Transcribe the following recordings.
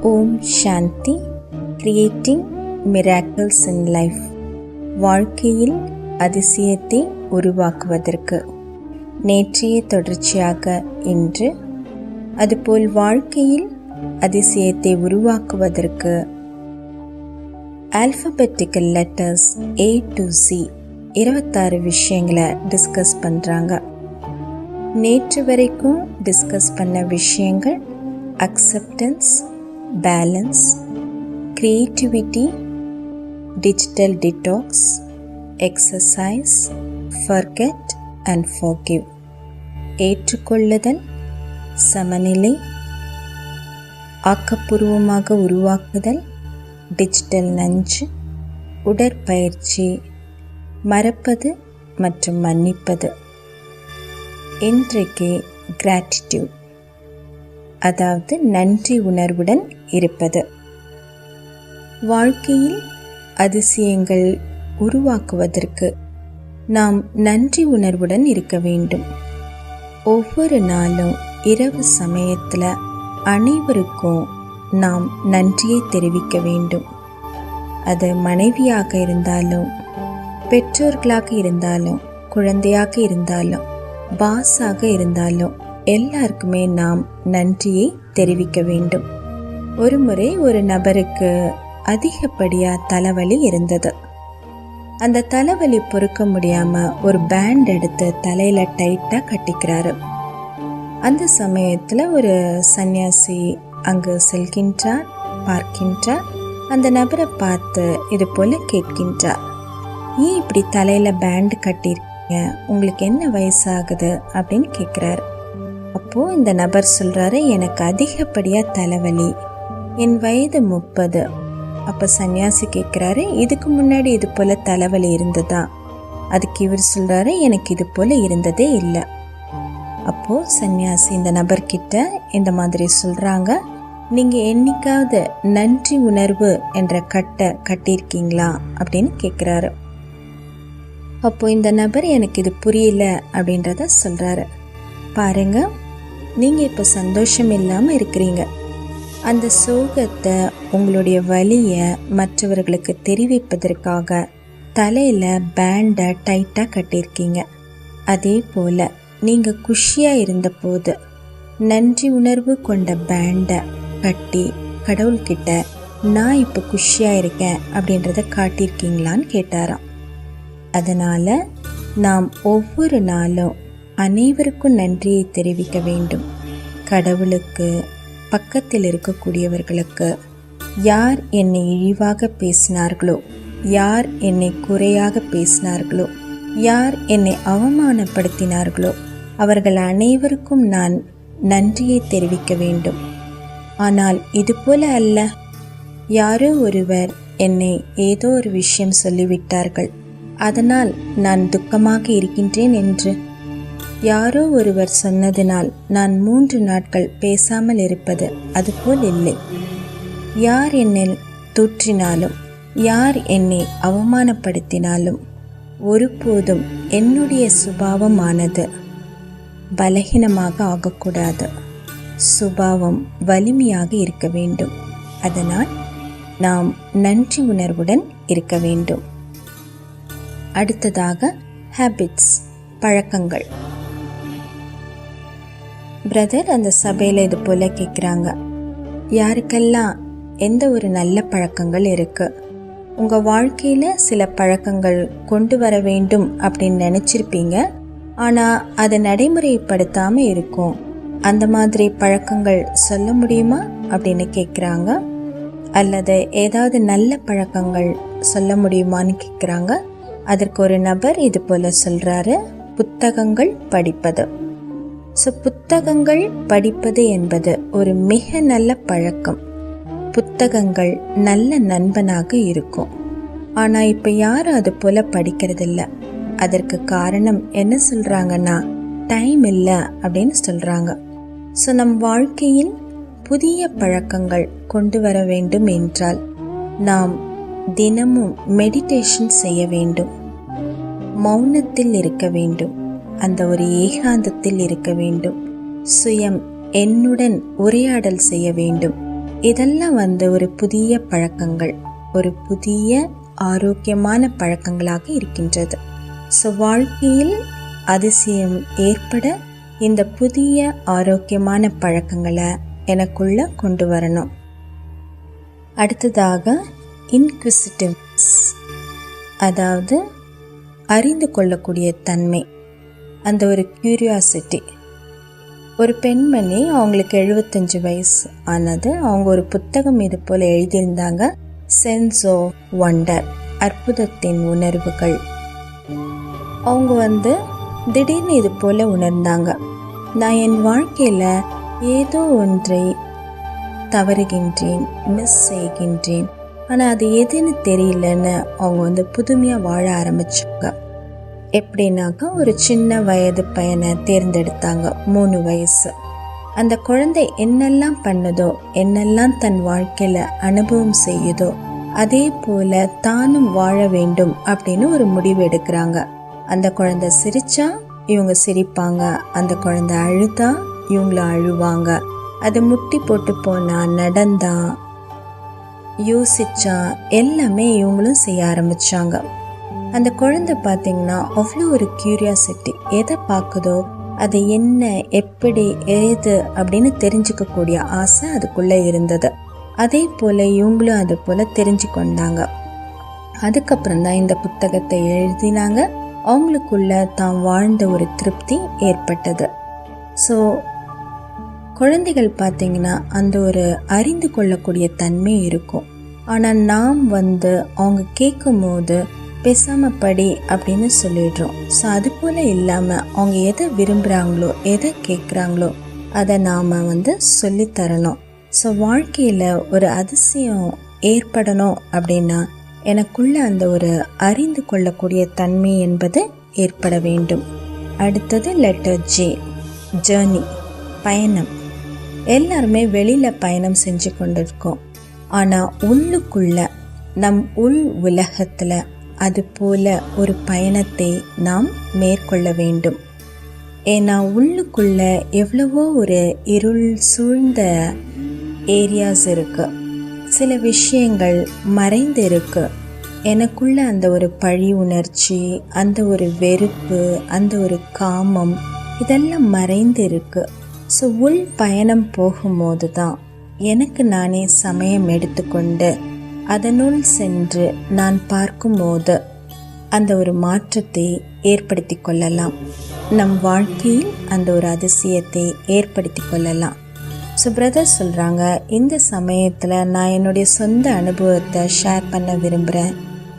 Om Shanti. Creating miracles in life. வாழ்க்கையில் அதிசயத்தை உருவாக்குவதற்கு நேற்றைய தொடர்ச்சியாக இன்று, அதுபோல் வாழ்க்கையில் அதிசயத்தை உருவாக்குவதற்கு alphabetical letters A to Z 26 விஷயங்களை டிஸ்கஸ் பண்ணுறாங்க. நேற்று வரைக்கும் டிஸ்கஸ் பண்ண விஷயங்கள் acceptance, balance, creativity, digital detox, exercise, forget and forgive, ஏற்றுக்கொள்ளுதல், சமநிலை, ஆக்கப்பூர்வமாக உருவாக்குதல், டிஜிட்டல் நஞ்சு, உடற்பயிற்சி, மறப்பது மற்றும் மன்னிப்பது. இன்றைக்கு கிராட்டிடியூட், அதாவது நன்றி உணர்வுடன் இருப்பது. வாழ்க்கையில் அதிசயங்கள் உருவாக்குவதற்கு நாம் நன்றி உணர்வுடன் இருக்க வேண்டும். ஒவ்வொரு நாளும் இரவு சமயத்தில் அனைவருக்கும் நாம் நன்றியை தெரிவிக்க வேண்டும். அது மனைவியாக இருந்தாலும், பெற்றோர்களாக இருந்தாலும், குழந்தையாக இருந்தாலும், பாஸாக இருந்தாலும், எல்லாருக்குமே நாம் நன்றியை தெரிவிக்க வேண்டும். ஒரு முறை ஒரு நபருக்கு அதிகப்படியாக தலைவலி இருந்தது. அந்த தலைவலி பொறுக்க முடியாமல் ஒரு பேண்ட் எடுத்து தலையில் டைட்டாக கட்டிக்கிறாரு. அந்த சமயத்தில் ஒரு சன்னியாசி அங்கு செல்கின்றார், பார்க்கின்றார். அந்த நபரை பார்த்து இது போல் கேட்கின்றார், ஏன் இப்படி தலையில் பேண்டு கட்டியிருக்கீங்க, உங்களுக்கு என்ன வயசாகுது அப்படின்னு கேட்குறாரு. அப்போது இந்த நபர் சொல்கிறாரு, எனக்கு அதிகப்படியாக தலைவலி, என் வயது 30. அப்போ சன்னியாசி கேட்குறாரு, இதுக்கு முன்னாடி இது போல் தலைவலி இருந்ததா? அதுக்கு இவர் சொல்கிறாரு, எனக்கு இது போல் இருந்ததே இல்லை. அப்போது சன்னியாசி இந்த நபர்கிட்ட இந்த மாதிரி சொல்கிறாங்க, நீங்கள் என்னைக்காவது நன்றி உணர்வு என்ற கட்டை கட்டியிருக்கீங்களா அப்படின்னு கேட்குறாரு. அப்போது இந்த நபர் எனக்கு இது புரியல அப்படின்றத சொல்கிறாரு. பாருங்க, நீங்கள் இப்போ சந்தோஷம் இல்லாமல் இருக்கிறீங்க. அந்த சோகத்தை, உங்களுடைய வலியை மற்றவர்களுக்கு தெரிவிப்பதற்காக தலையில் பேண்டை டைட்டாக கட்டியிருக்கீங்க. அதே போல் நீங்கள் குஷியாக இருந்தபோது நன்றி உணர்வு கொண்ட பேண்டை கட்டி கடவுள்கிட்ட நான் இப்போ குஷியாக இருக்கேன் அப்படின்றத காட்டியிருக்கீங்களான்னு கேட்டாராம். அதனால் நாம் ஒவ்வொரு நாளும் அனைவருக்கும் நன்றியை தெரிவிக்க வேண்டும். கடவுளுக்கு, பக்கத்தில் இருக்கக்கூடியவர்களுக்கு, யார் என்னை இழிவாக பேசினார்களோ, யார் என்னை குறையாக பேசினார்களோ, யார் என்னை அவமானப்படுத்தினார்களோ, அவர்கள் அனைவருக்கும் நான் நன்றியை தெரிவிக்க வேண்டும். ஆனால் இதுபோல அல்ல, யாரோ ஒருவர் என்னை ஏதோ ஒரு விஷயம் சொல்லிவிட்டார்கள், அதனால் நான் துக்கமாக இருக்கின்றேன் என்று, யாரோ ஒருவர் சொன்னதினால் நான் 3 நாட்கள் பேசாமல் இருப்பது அதுபோல் இல்லை. யார் என்னில் தூற்றினாலும், யார் என்னை அவமானப்படுத்தினாலும், ஒருபோதும் என்னுடைய சுபாவமானது பலகீனமாக ஆகக்கூடாது. சுபாவம் வலிமையாக இருக்க வேண்டும். அதனால் நாம் நன்றி உணர்வுடன் இருக்க வேண்டும். அடுத்ததாக ஹேபிட்ஸ், பழக்கங்கள். பிரதர், அந்த சபையில் இது போல் கேட்குறாங்க, யாருக்கெல்லாம் எந்த ஒரு நல்ல பழக்கங்கள் இருக்குது? உங்கள் வாழ்க்கையில் சில பழக்கங்கள் கொண்டு வர வேண்டும் அப்படின்னு நினச்சிருப்பீங்க, ஆனால் அதை நடைமுறைப்படுத்தாமல் இருக்கும். அந்த மாதிரி பழக்கங்கள் சொல்ல முடியுமா அப்படின்னு கேட்குறாங்க. அல்லது ஏதாவது நல்ல பழக்கங்கள் சொல்ல முடியுமான்னு கேட்குறாங்க. அதற்கு ஒரு நபர் இது போல் சொல்கிறாரு, புத்தகங்கள் படிப்பது. ஸோ புத்தகங்கள் படிப்பது என்பது ஒரு மிக நல்ல பழக்கம். புத்தகங்கள் நல்ல நண்பனாக இருக்கும். ஆனால் இப்போ யாரும் அது போல் படிக்கிறதில்ல. அதற்கு காரணம் என்ன சொல்கிறாங்கன்னா, டைம் இல்லை அப்படின்னு சொல்கிறாங்க. ஸோ நம் வாழ்க்கையில் புதிய பழக்கங்கள் கொண்டு வர வேண்டும் என்றால் நாம் தினமும் மெடிடேஷன் செய்ய வேண்டும், மௌனத்தில் இருக்க வேண்டும், அந்த ஒரு ஏகாந்தத்தில் இருக்க வேண்டும், சுயம் என்னுடன் உரையாடல் செய்ய வேண்டும். இதெல்லாம் ஒரு புதிய பழக்கங்கள், ஒரு புதிய ஆரோக்கியமான பழக்கங்களாக இருக்கின்றது. ஸோ வாழ்க்கையில் அதிசயம் ஏற்பட இந்த புதிய ஆரோக்கியமான பழக்கங்களை எனக்குள்ள கொண்டு வரணும். அடுத்ததாக இன்க்விசிட்டிவ்னஸ், அதாவது அறிந்து கொள்ளக்கூடிய தன்மை, அந்த ஒரு கியூரியாசிட்டி. ஒரு பெண்மணி, அவங்களுக்கு 75 வயசு ஆனது, அவங்க ஒரு புத்தகம் இது போல் எழுதியிருந்தாங்க, சென்ஸ் ஆஃப் வண்டர், அற்புதத்தின் உணர்வுகள். அவங்க திடீர்னு இது போல் உணர்ந்தாங்க, நான் என் வாழ்க்கையில் ஏதோ ஒன்றை தவறுகின்றேன், மிஸ் செய்கின்றேன், ஆனால் அது எதுன்னு தெரியலன்னு அவங்க புதுமையாக வாழ ஆரம்பிச்சாங்க. எப்படின்னாக்கா, ஒரு சின்ன வயது பையனை தேர்ந்தெடுத்தாங்க, 3 வயசு. அந்த குழந்தை என்னெல்லாம் பண்ணுதோ, என்னெல்லாம் தன் வாழ்க்கையில் அனுபவம் செய்யுதோ, அதே போல தானும் வாழ வேண்டும் அப்படின்னு ஒரு முடிவு எடுக்கிறாங்க. அந்த குழந்தை சிரிச்சா இவங்க சிரிப்பாங்க, அந்த குழந்தை அழுதா இவங்களும் அழுவாங்க, அது முட்டி போட்டு போனா, நடந்தா, யோசிச்சா, எல்லாமே இவங்களும் செய்ய ஆரம்பிச்சாங்க. அந்த குழந்தை பார்த்தீங்கன்னா அவ்வளோ ஒரு கியூரியாசிட்டி, எதை பார்க்குதோ அது என்ன, எப்படி, ஏது அப்படின்னு தெரிஞ்சுக்கக்கூடிய ஆசை அதுக்குள்ளே இருந்தது. அதே போல் இவங்களும் அது போல் தெரிஞ்சு கொண்டாங்க. அதுக்கப்புறம் தான் இந்த புத்தகத்தை எழுதினாங்க. அவங்களுக்குள்ள தான் வாழ்ந்த ஒரு திருப்தி ஏற்பட்டது. ஸோ குழந்தைகள் பார்த்திங்கன்னா அந்த ஒரு அறிந்து கொள்ளக்கூடிய தன்மை இருக்கும். ஆனால் நாம் அவங்க கேட்கும் போது பேசாமல் படி அப்படின்னு சொல்லிடுறோம். ஸோ அது போல் இல்லாமல் அவங்க எதை விரும்புகிறாங்களோ, எதை கேட்குறாங்களோ அதை நாம் சொல்லித்தரணும். ஸோ வாழ்க்கையில் ஒரு அதிசயம் ஏற்படணும் அப்படின்னா எனக்குள்ள அந்த ஒரு அறிந்து கொள்ளக்கூடிய தன்மை என்பது ஏற்பட வேண்டும். அடுத்தது லெட்டர் ஜே, ஜேர்னி, பயணம். எல்லாருமே வெளியில் பயணம் செஞ்சு கொண்டிருக்கோம். ஆனால் உள்ளுக்குள்ள, நம் உள் உலகத்தில் அது போல ஒரு பயணத்தை நாம் மேற்கொள்ள வேண்டும். ஏன்னா உள்ளுக்குள்ள எவ்வளவோ ஒரு இருள் சூழ்ந்த ஏரியாஸ் இருக்குது, சில விஷயங்கள் மறைந்து இருக்கு. எனக்குள்ள அந்த ஒரு பழி உணர்ச்சி, அந்த ஒரு வெறுப்பு, அந்த ஒரு காமம், இதெல்லாம் மறைந்து இருக்கு. ஸோ உள் பயணம் போகும்போது தான் எனக்கு நானே சமயம் எடுத்துக்கொண்டு அதனுள் சென்று நான் பார்க்கும்போது அந்த ஒரு மாற்றத்தை ஏற்படுத்தி கொள்ளலாம். நம் வாழ்க்கையில் அந்த ஒரு அதிசயத்தை ஏற்படுத்தி கொள்ளலாம். ஸோ பிரதர் சொல்கிறாங்க, இந்த சமயத்தில் நான் என்னுடைய சொந்த அனுபவத்தை ஷேர் பண்ண விரும்புகிறேன்.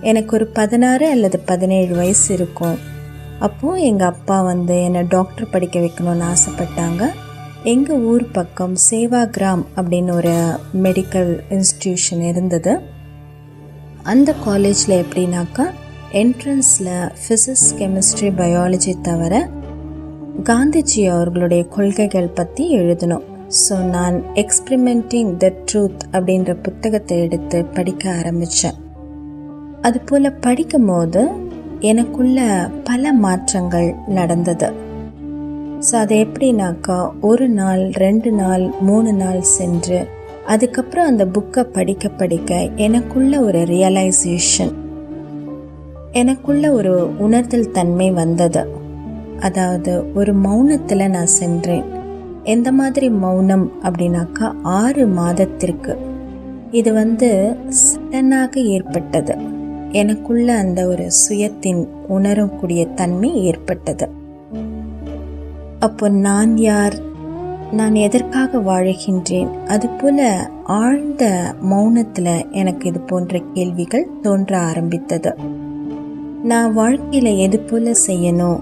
எனக்கு ஒரு 16 அல்லது 17 வயசு இருக்கும். அப்போது எங்கள் அப்பா என்னை டாக்டர் படிக்க வைக்கணும்னு ஆசைப்பட்டாங்க. எங்கள் ஊர் பக்கம் சேவாகிராம் அப்படின்னு ஒரு மெடிக்கல் இன்ஸ்டிடியூஷன் இருந்தது. அந்த காலேஜில் எப்படின்னாக்கா, என்ட்ரன்ஸில் ஃபிசிக்ஸ், கெமிஸ்ட்ரி, பயாலஜி தவிர காந்திஜி அவர்களுடைய கொள்கைகள் பற்றி எழுதணும். ஸோ நான் எக்ஸ்பிரிமெண்டிங் த ட்ரூத் அப்படின்ற புத்தகத்தை எடுத்து படிக்க ஆரம்பித்தேன். அதுபோல் படிக்கும் போது எனக்குள்ள பல மாற்றங்கள் நடந்தது. ஸோ அது எப்படின்னாக்கா, 1 நாள், 2 நாள், 3 நாள் சென்று அதுக்கப்புறம் அந்த புக்கை படிக்க படிக்க எனக்குள்ள ஒரு ரியலைசேஷன், எனக்குள்ள ஒரு உணர்தல் தன்மை வந்தது. அதாவது ஒரு மௌனத்தில் நான் சென்றேன். எந்த மாதிரி மௌனம் அப்படின்னாக்கா, 6 மாதத்திற்கு இது சடனாக ஏற்பட்டது. எனக்குள்ள அந்த ஒரு சுயத்தின் உணரக்கூடிய தன்மை ஏற்பட்டது. அப்போ நான் யார், நான் எதற்காக வாழுகின்றேன், அதுபோல் ஆழ்ந்த மௌனத்தில் எனக்கு இது போன்ற கேள்விகள் தோன்ற ஆரம்பித்தது. நான் வாழ்க்கையில் எது போல் செய்யணும்,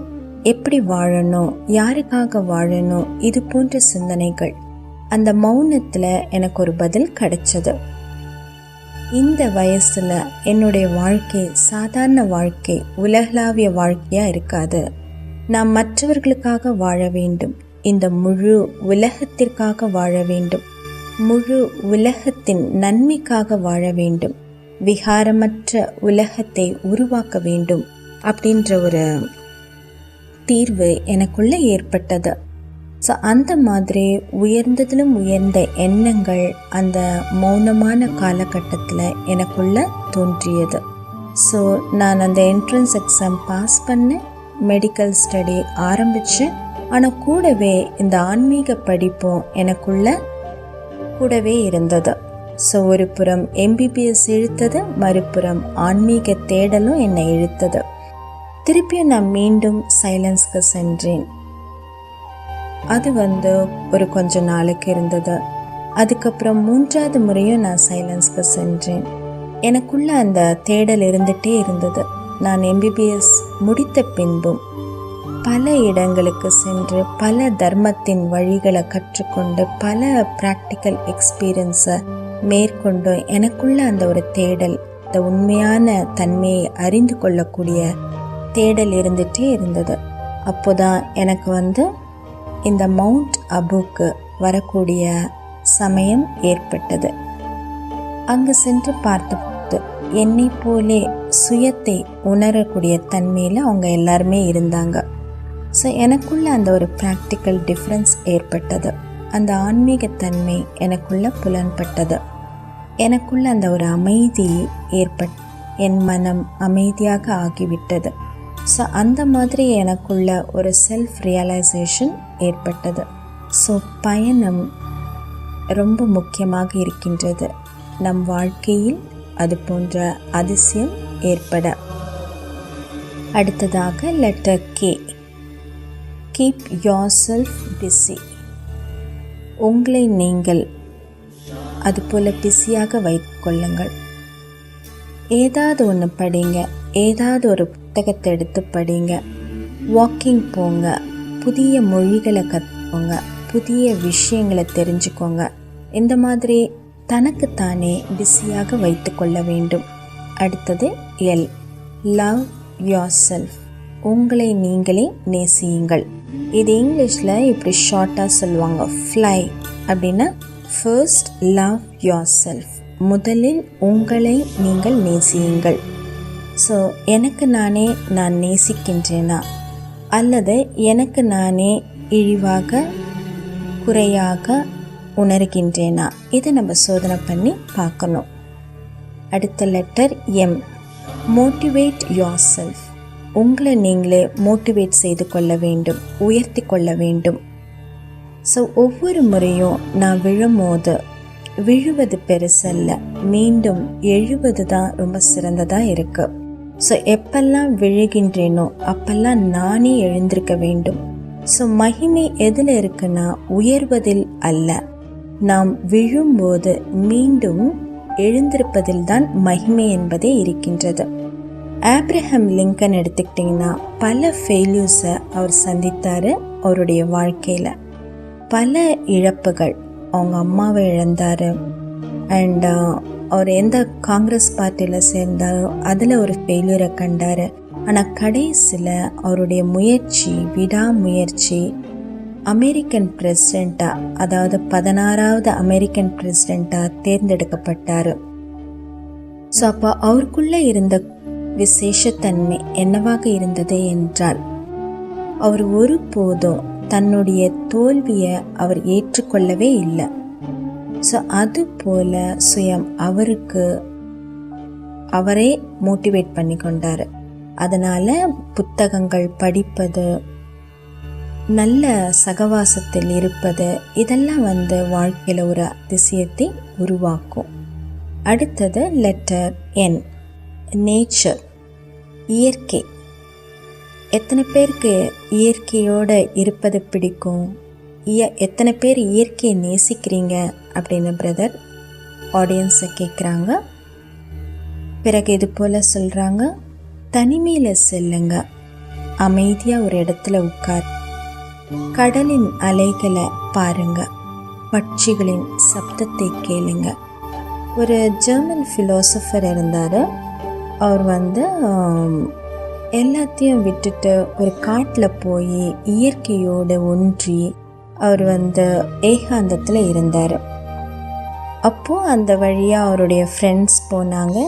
எப்படி வாழணும், யாருக்காக வாழணும், இது போன்ற சிந்தனைகள் அந்த மௌனத்தில் எனக்கு ஒரு பதில் கிடைச்சது. இந்த வயசில் என்னுடைய வாழ்க்கை சாதாரண வாழ்க்கை, உலகளாவிய வாழ்க்கையாக இருக்காது. நான் மற்றவர்களுக்காக வாழ வேண்டும், இந்த முழு உலகத்திற்காக வாழ வேண்டும், முழு உலகத்தின் நன்மைக்காக வாழ வேண்டும், விகாரமற்ற உலகத்தை உருவாக்க வேண்டும் அப்படின்ற ஒரு தீர்வு எனக்குள்ளே ஏற்பட்டது. ஸோ அந்த மாதிரி உயர்ந்ததிலும் உயர்ந்த எண்ணங்கள் அந்த மௌனமான காலகட்டத்தில் எனக்குள்ள தோன்றியது. ஸோ நான் அந்த என்ட்ரன்ஸ் எக்ஸாம் பாஸ் பண்ணேன், மெடிக்கல் ஸ்டடி ஆரம்பித்தேன். ஆனால் கூடவே இந்த ஆன்மீக படிப்பும் எனக்குள்ள கூடவே இருந்தது. ஸோ ஒரு புறம் MBBS இழுத்தது, மறுபுறம் ஆன்மீக தேடலும் என்னை இழுத்தது. திருப்பியும் நான் மீண்டும் சைலன்ஸ்க்கு சென்றேன். அது ஒரு கொஞ்ச நாளுக்கு இருந்தது. அதுக்கப்புறம் 3வது முறையும் நான் சைலன்ஸ்க்கு சென்றேன். எனக்குள்ள அந்த தேடல் இருந்துகிட்டே இருந்தது. நான் MBBS முடித்த பின்பும் பல இடங்களுக்கு சென்று பல தர்மத்தின் வழிகளை கற்றுக்கொண்டு பல ப்ராக்டிக்கல் எக்ஸ்பீரியன்ஸை மேற்கொண்டு எனக்குள்ள அந்த ஒரு தேடல், இந்த உண்மையான தன்மையை அறிந்து கொள்ளக்கூடிய தேடல் இருந்துகிட்டே இருந்தது. அப்போதான் எனக்கு இந்த மவுண்ட் அபுக்கு வரக்கூடிய சமயம் ஏற்பட்டது. அங்கு சென்று பார்த்தபோது என்னை போலே சுயத்தை உணரக்கூடிய தன்மையில் அவங்க எல்லாருமே இருந்தாங்க. ஸோ எனக்குள்ள அந்த ஒரு ப்ராக்டிக்கல் டிஃப்ரென்ஸ் ஏற்பட்டது. அந்த ஆன்மீகத்தன்மை எனக்குள்ள புலன்பட்டது. எனக்குள்ள அந்த ஒரு அமைதி என் மனம் அமைதியாக ஆகிவிட்டது. ஸோ அந்த மாதிரி எனக்குள்ள ஒரு செல்ஃப் ரியலைசேஷன் ஏற்பட்டது. ஸோ பயணம் ரொம்ப முக்கியமாக இருக்கின்றது நம் வாழ்க்கையில். அது போன்ற அதிசயம் ஏற்பட. அடுத்ததாக letter K. Keep your self busy. உங்களை நீங்கள் அதுபோல் பிஸியாக வைத்துக்கொள்ளுங்கள். ஏதாவது ஒன்று படிங்க, ஏதாவது ஒரு புத்தகத்தை எடுத்து படிங்க, வாக்கிங் போங்க, புதிய மொழிகளை கற்றுக்கோங்க, புதிய விஷயங்களை தெரிஞ்சுக்கோங்க. இந்த மாதிரி தனக்குத்தானே பிஸியாக வைத்து கொள்ள வேண்டும். அடுத்தது L. Love your self. உங்களை நீங்களே நேசியுங்கள். இது இங்கிலீஷில் இப்படி ஷார்ட்டாக சொல்லுவாங்க, ஃப்ளை அப்படின்னா ஃபர்ஸ்ட் லவ் யோர் செல்ஃப். முதலில் உங்களை நீங்கள் நேசியுங்கள். ஸோ எனக்கு நானே நான் நேசிக்கின்றேனா, அல்லது எனக்கு நானே இழிவாக குறையாக உணர்கின்றேனா, இதை நம்ம சோதனை பண்ணி பார்க்கணும். அடுத்த letter M. Motivate your self. உங்களை நீங்களே மோட்டிவேட் செய்து கொள்ள வேண்டும், உயர்த்தி கொள்ள வேண்டும். ஸோ ஒவ்வொரு முறையும் நான் விழும்போது விழுவது பெருசல்ல, மீண்டும் எழுவது தான் ரொம்ப சிறந்ததாக இருக்குது. ஸோ எப்பெல்லாம் விழுகின்றேனோ அப்பெல்லாம் நானே எழுந்திருக்க வேண்டும். ஸோ மகிமை எதில் இருக்குன்னா உயர்வதில் அல்ல, நாம் விழும்போது மீண்டும் எழுந்திருப்பதில் தான் மகிமை என்பதே இருக்கின்றது. ஆப்ரஹாம் லிங்கன் எடுத்துக்கிட்டிங்கன்னா பல ஃபெயில்யூஸை அவர் சந்தித்தார் அவருடைய வாழ்க்கையில். பல இழப்புகள், அவங்க அம்மாவை இழந்தார், அண்ட் அவர் எந்த காங்கிரஸ் பார்ட்டியில் சேர்ந்தாரோ அதில் ஒரு ஃபெயிலியரை கண்டார். ஆனால் கடைசியில் அவருடைய முயற்சி, விடாமுயற்சி, அமெரிக்கன் பிரசிடெண்ட்டாக, அதாவது 16வது அமெரிக்கன் பிரசிடெண்ட்டாக தேர்ந்தெடுக்கப்பட்டார். ஸோ அப்போ அவருக்குள்ளே இருந்த விசேஷத்தன்மை என்னவாக இருந்தது என்றால், அவர் ஒருபோதும் தன்னுடைய தோல்வியை அவர் ஏற்றுக்கொள்ளவே இல்லை. ஸோ அது போல சுயம் அவரே மோட்டிவேட் பண்ணி கொண்டார். அதனால் புத்தகங்கள் படிப்பது, நல்ல சகவாசத்தில் இருப்பது, இதெல்லாம் வாழ்க்கையில் ஒரு அதிசயத்தை உருவாக்கும். அடுத்தது லெட்டர் N. நேச்சர். இயற்கை. எத்தனை பேருக்கு இயற்கையோடு இருப்பது பிடிக்கும்? எத்தனை பேர் இயற்கையை நேசிக்கிறீங்க அப்படின்னு பிரதர் ஆடியன்ஸை கேட்குறாங்க. பிறகு இது போல் சொல்கிறாங்க, தனிமையில் செல்லுங்க, அமைதியாக ஒரு இடத்துல உட்கார், கடலின் அலைகளை பாருங்க, பட்சிகளின் சப்தத்தை கேளுங்க. ஒரு ஜெர்மன் ஃபிலோசஃபர் இருந்தார். அவர் எல்லாத்தையும் விட்டுட்டு ஒரு காட்டில் போய் இயற்கையோடு ஒன்றி அவர் ஏகாந்தத்தில் இருந்தார். அப்போது அந்த வழியாக அவருடைய ஃப்ரெண்ட்ஸ் போனாங்க.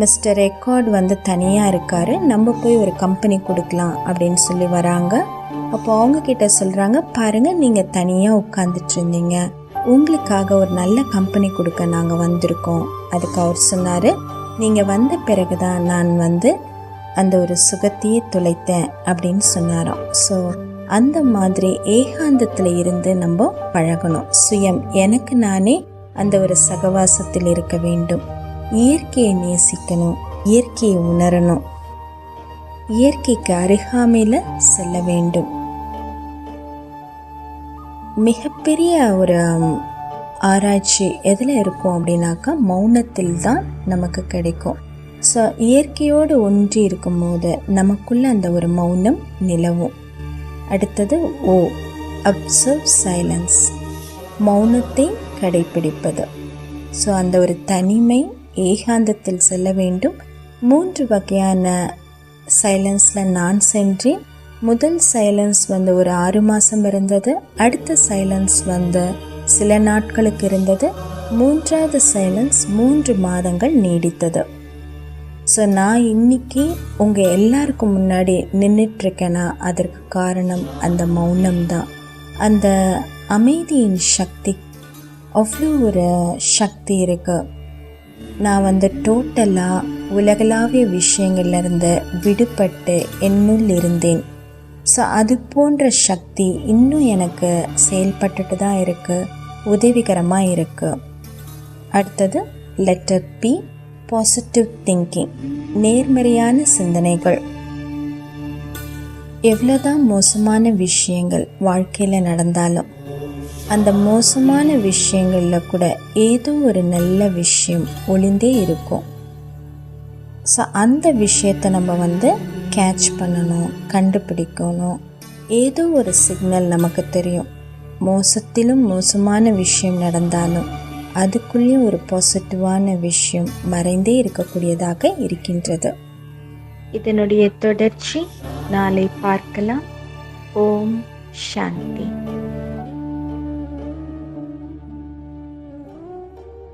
மிஸ்டர் ரெக்கார்ட் தனியாக இருக்கார், நம்ம போய் ஒரு கம்பெனி கொடுக்கலாம் அப்படின்னு சொல்லி வராங்க. அப்போ அவங்க கிட்ட சொல்கிறாங்க, பாருங்கள் நீங்கள் தனியாக உட்காந்துட்டு இருந்தீங்க, உங்களுக்காக ஒரு நல்ல கம்பெனி கொடுக்க நாங்கள் வந்திருக்கோம். அதுக்கு அவர் சொன்னார், நீங்கள் வந்த பிறகு தான் நான் அந்த ஒரு சுகத்தையே தொலைத்தேன் அப்படின்னு சொன்னாராம். ஸோ அந்த மாதிரி ஏகாந்தத்தில் இருந்து நம்ம பழகணும். சுயம் எனக்கு நானே அந்த ஒரு சகவாசத்தில் இருக்க வேண்டும். இயற்கையை நேசிக்கணும், இயற்கையை உணரணும், இயற்கைக்கு அருகாமையில் செல்ல வேண்டும். மிகப்பெரிய ஒரு ஆராய்ச்சி எதில் இருக்கும் அப்படின்னாக்கா மௌனத்தில் தான் நமக்கு கிடைக்கும். ஸோ இயற்கையோடு ஒன்றி இருக்கும் போது நமக்குள்ள அந்த ஒரு மௌனம் நிலவும். அடுத்தது அப்சர்வ் சைலன்ஸ், மௌனத்தை கடைப்பிடிப்பது. ஸோ அந்த ஒரு தனிமை ஏகாந்தத்தில் செல்ல வேண்டும். 3 வகையான சைலன்ஸில் நான் சென்றேன். முதல் சைலன்ஸ் ஒரு 6 மாதம் இருந்தது. அடுத்த சைலன்ஸ் சில நாட்களுக்கு இருந்தது. 3வது சைலன்ஸ் 3 மாதங்கள் நீடித்தது. ஸோ நான் இன்னைக்கு உங்கள் எல்லாருக்கும் முன்னாடி நின்றுட்டுருக்கேன்னா அதற்கு காரணம் அந்த மௌனம்தான். அந்த அமைதியின் சக்தி, அவ்வளோ ஒரு சக்தி இருக்குது. நான் டோட்டலாக உலகளாவிய விஷயங்கள்லேருந்து விடுபட்டு என்னுள் இருந்தேன். ஸோ அது போன்ற சக்தி இன்னும் எனக்கு செயல்பட்டுட்டு தான் இருக்குது, உதவிகரமாக இருக்குது. அடுத்தது லெட்டர் பி, பாசிட்டிவ் திங்கிங், நேர்மறையான சிந்தனைகள். எவ்வளோதான் மோசமான விஷயங்கள் வாழ்க்கையில் நடந்தாலும் அந்த மோசமான விஷயங்களில் கூட ஏதோ ஒரு நல்ல விஷயம் ஒளிந்தே இருக்கும். ஸோ அந்த விஷயத்தை நம்ம கேட்ச் பண்ணணும், கண்டுபிடிக்கணும். ஏதோ ஒரு சிக்னல் நமக்கு தெரியும். மோசத்திலும் மோசமான விஷயம் நடந்தாலும் அதுக்குள்ளேயும் ஒரு பாசிட்டிவான விஷயம் மறைந்தே இருக்கக்கூடியதாக இருக்கின்றது. இதனுடைய தொடர்ச்சி நாளை பார்க்கலாம். ஓம் சாந்தி.